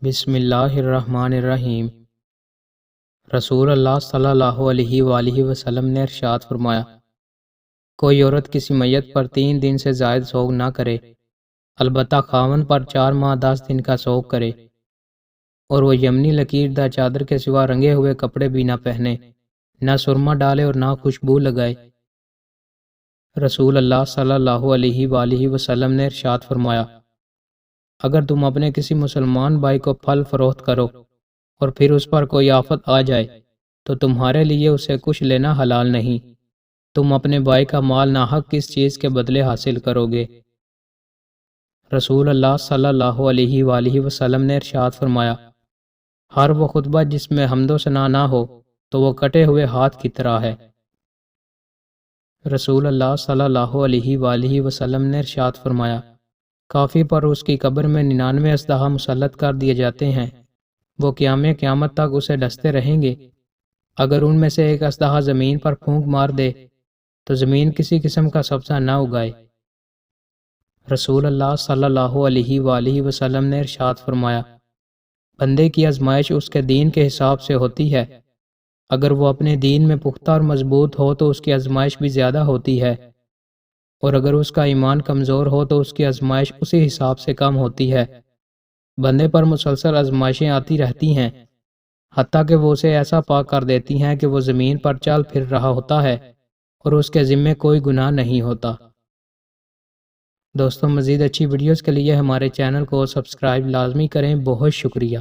بسم اللہ الرحمن الرحیم۔ رسول اللہ صلی اللہ علیہ وآلہ وسلم نے ارشاد فرمایا، کوئی عورت کسی میت پر 3 دن سے زائد سوگ نہ کرے، البتہ خاوند پر 4 ماہ 10 دن کا سوگ کرے، اور وہ یمنی لکیردار چادر کے سوا رنگے ہوئے کپڑے بھی نہ پہنے، نہ سرما ڈالے اور نہ خوشبو لگائے۔ رسول اللہ صلی اللہ علیہ وآلہ وسلم نے ارشاد فرمایا، اگر تم اپنے کسی مسلمان بھائی کو پھل فروخت کرو اور پھر اس پر کوئی آفت آ جائے تو تمہارے لیے اسے کچھ لینا حلال نہیں، تم اپنے بھائی کا مال ناحق کس چیز کے بدلے حاصل کرو گے۔ رسول اللہ صلی اللہ علیہ وآلہ وسلم نے ارشاد فرمایا، ہر وہ خطبہ جس میں حمد و ثنا نہ ہو تو وہ کٹے ہوئے ہاتھ کی طرح ہے۔ رسول اللہ صلی اللہ علیہ وآلہ وسلم نے ارشاد فرمایا، کافی پر اس کی قبر میں 99 اژدہا مسلط کر دیے جاتے ہیں، وہ قیامت تک اسے ڈستے رہیں گے، اگر ان میں سے ایک اژدہا زمین پر پھونک مار دے تو زمین کسی قسم کا سبزہ نہ اگائے۔ رسول اللہ صلی اللہ علیہ وآلہ وسلم نے ارشاد فرمایا، بندے کی آزمائش اس کے دین کے حساب سے ہوتی ہے، اگر وہ اپنے دین میں پختہ اور مضبوط ہو تو اس کی آزمائش بھی زیادہ ہوتی ہے، اور اگر اس کا ایمان کمزور ہو تو اس کی آزمائش اسی حساب سے کم ہوتی ہے۔ بندے پر مسلسل آزمائشیں آتی رہتی ہیں، حتیٰ کہ وہ اسے ایسا پاک کر دیتی ہیں کہ وہ زمین پر چل پھر رہا ہوتا ہے اور اس کے ذمے کوئی گناہ نہیں ہوتا۔ دوستوں، مزید اچھی ویڈیوز کے لیے ہمارے چینل کو سبسکرائب لازمی کریں۔ بہت شکریہ۔